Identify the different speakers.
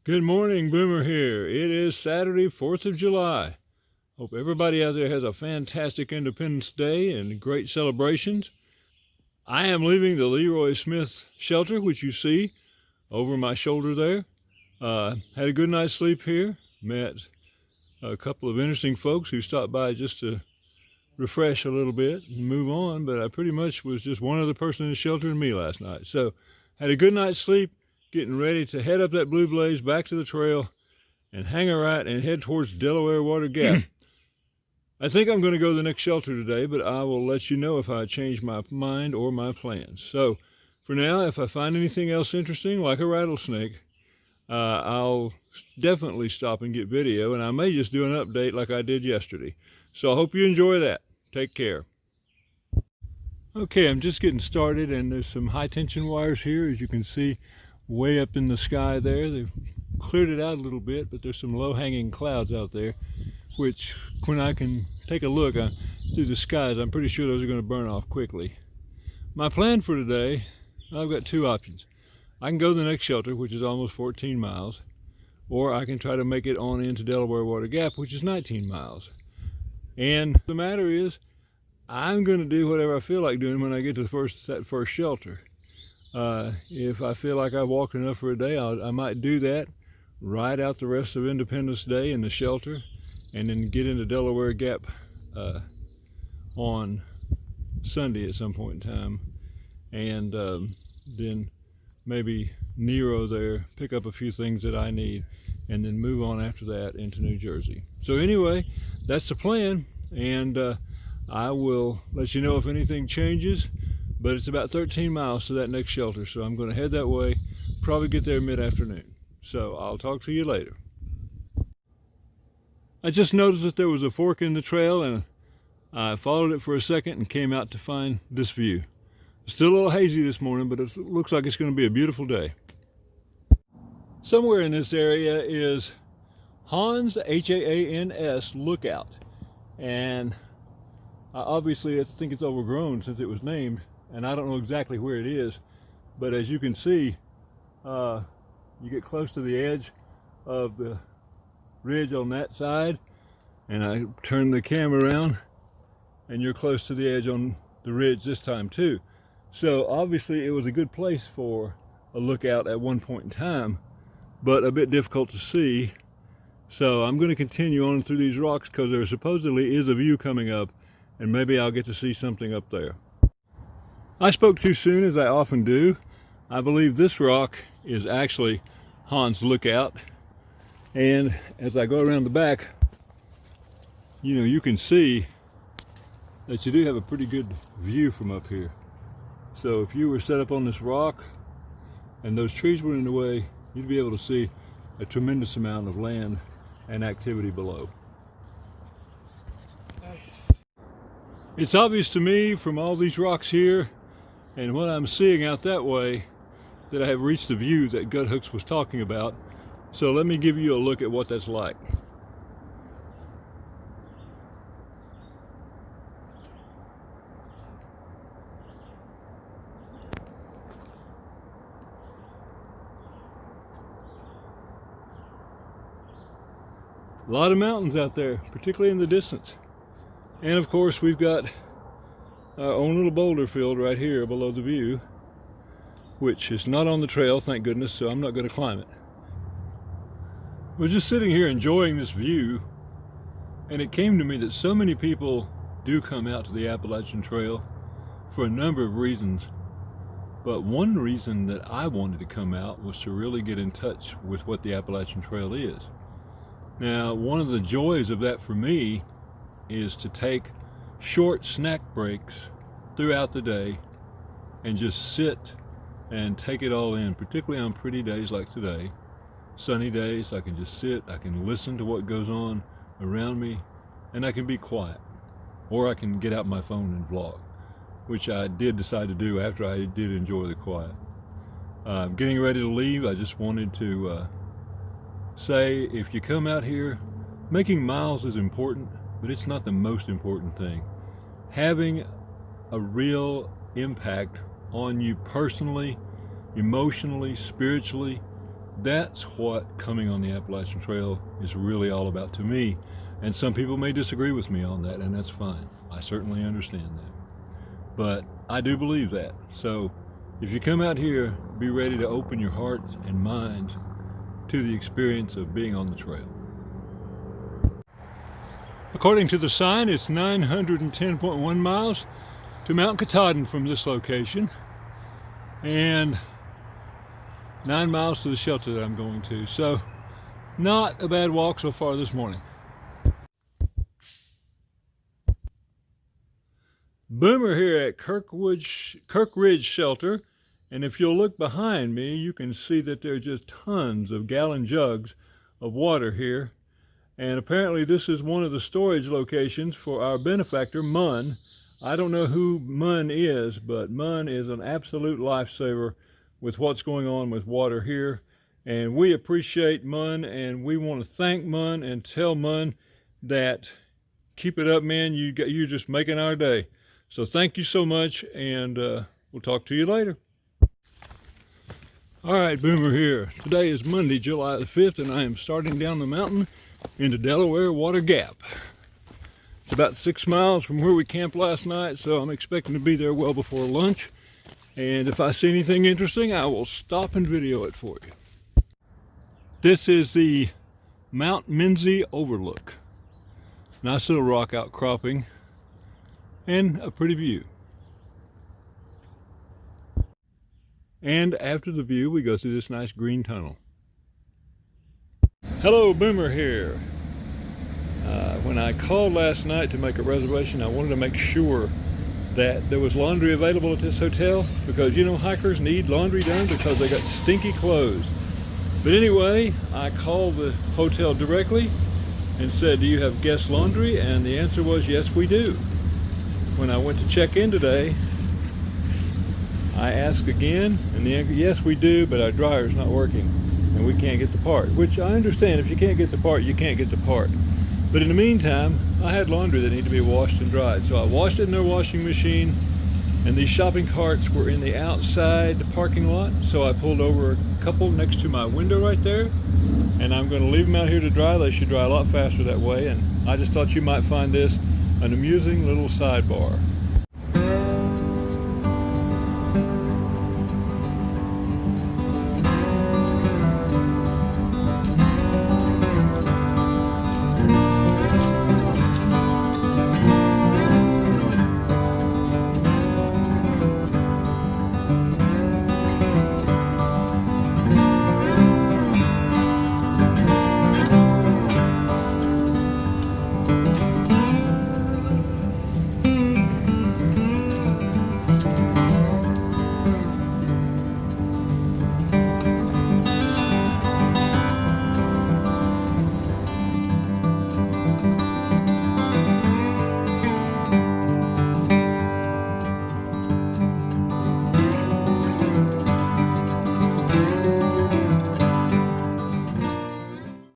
Speaker 1: Good morning, Boomer here. It is Saturday, 4th of July. Hope everybody out there has a fantastic Independence Day and great celebrations. I am leaving the Leroy Smith shelter, which you see over my shoulder there. Had a good night's sleep here. Met a couple of interesting folks who stopped by just to refresh a little bit and move on, but I pretty much was just one other person in the shelter and me last night. So had a good night's sleep, getting ready to head up that Blue Blaze back to the trail and hang a right and head towards Delaware Water Gap. I think I'm going to go to the next shelter today, but I will let you know if I change my mind or my plans. So for now, if I find anything else interesting, like a rattlesnake, I'll definitely stop and get video, and I may just do an update like I did yesterday. So I hope you enjoy that. Take care. Okay, I'm just getting started, and there's some high tension wires here, as you can see way up in the sky there. They've cleared it out a little bit, but there's some low-hanging clouds out there, which when I can take a look through the skies, I'm pretty sure those are going to burn off quickly. My plan for today, I've got two options. I can go to the next shelter, which is almost 14 miles, or I can try to make it on into Delaware Water Gap, which is 19 miles. And the matter is, I'm going to do whatever I feel like doing when I get to that first shelter. If I feel like I've walked enough for a day, I might do that, ride out the rest of Independence Day in the shelter, and then get into Delaware Gap on Sunday at some point in time, and then maybe Nero there, pick up a few things that I need, and then move on after that into New Jersey. So anyway, that's the plan, and I will let you know if anything changes. But it's about 13 miles to that next shelter, so I'm going to head that way, probably get there mid-afternoon. So I'll talk to you later. I just noticed that there was a fork in the trail, and I followed it for a second and came out to find this view. It's still a little hazy this morning, but it looks like it's going to be a beautiful day. Somewhere in this area is Hans, H-A-A-N-S, Lookout. And obviously I think it's overgrown since it was named, and I don't know exactly where it is, but as you can see, you get close to the edge of the ridge on that side, and I turn the camera around and you're close to the edge on the ridge this time too. So obviously it was a good place for a lookout at one point in time, but a bit difficult to see. So I'm going to continue on through these rocks because there supposedly is a view coming up, and maybe I'll get to see something up there. I spoke too soon, as I often do. I believe this rock is actually Hans' Lookout, and as I go around the back, you can see that you do have a pretty good view from up here. So if you were set up on this rock and those trees were in the way, you'd be able to see a tremendous amount of land and activity below. It's obvious to me from all these rocks here and what I'm seeing out that way that I have reached the view that Gut Hooks was talking about. So let me give you a look at what that's like. A lot of mountains out there, particularly in the distance. And of course we've got our own little boulder field right here below the view, which is not on the trail, thank goodness, so I'm not going to climb it. We're just sitting here enjoying this view, and it came to me that so many people do come out to the Appalachian Trail for a number of reasons. But one reason that I wanted to come out was to really get in touch with what the Appalachian Trail is. Now, one of the joys of that for me is to take short snack breaks throughout the day and just sit and take it all in, particularly on pretty days like today. Sunny days, I can just sit, I can listen to what goes on around me, and I can be quiet. Or I can get out my phone and vlog, which I did decide to do after I did enjoy the quiet. Getting ready to leave, I just wanted to say, if you come out here, making miles is important, but it's not the most important thing. Having a real impact on you personally, emotionally, spiritually, That's what coming on the Appalachian Trail is really all about to me. And some people may disagree with me on that, and that's fine. I certainly understand that. But I do believe that. So if you come out here, be ready to open your hearts and minds to the experience of being on the trail. According to the sign, it's 910.1 miles to Mount Katahdin from this location, and 9 miles to the shelter that I'm going to. So not a bad walk so far this morning. Boomer here at Kirk Ridge Shelter, and if you'll look behind me, you can see that there are just tons of gallon jugs of water here. And apparently this is one of the storage locations for our benefactor, Mun. I don't know who Mun is, but Mun is an absolute lifesaver with what's going on with water here. And we appreciate Mun, and we want to thank Mun and tell Mun that keep it up, man. You're just making our day. So thank you so much, and we'll talk to you later. All right, Boomer here. Today is Monday, July the 5th, and I am starting down the mountain into Delaware Water Gap. It's about 6 miles from where we camped last night, so I'm expecting to be there well before lunch. And if I see anything interesting, I will stop and video it for you. This is the Mount Minzy Overlook. Nice little rock outcropping and a pretty view. And after the view, we go through this nice green tunnel. Hello, Boomer here. When I called last night to make a reservation, I wanted to make sure that there was laundry available at this hotel, because you know hikers need laundry done because they got stinky clothes. But anyway, I called the hotel directly and said, do you have guest laundry? And the answer was, yes, we do. When I went to check in today, I asked again, and the answer, yes, we do, but our dryer's not working and we can't get the part. Which I understand, if you can't get the part, you can't get the part. But in the meantime, I had laundry that needed to be washed and dried. So I washed it in their washing machine, and these shopping carts were in the outside parking lot. So I pulled over a couple next to my window right there, and I'm going to leave them out here to dry. They should dry a lot faster that way, and I just thought you might find this an amusing little sidebar.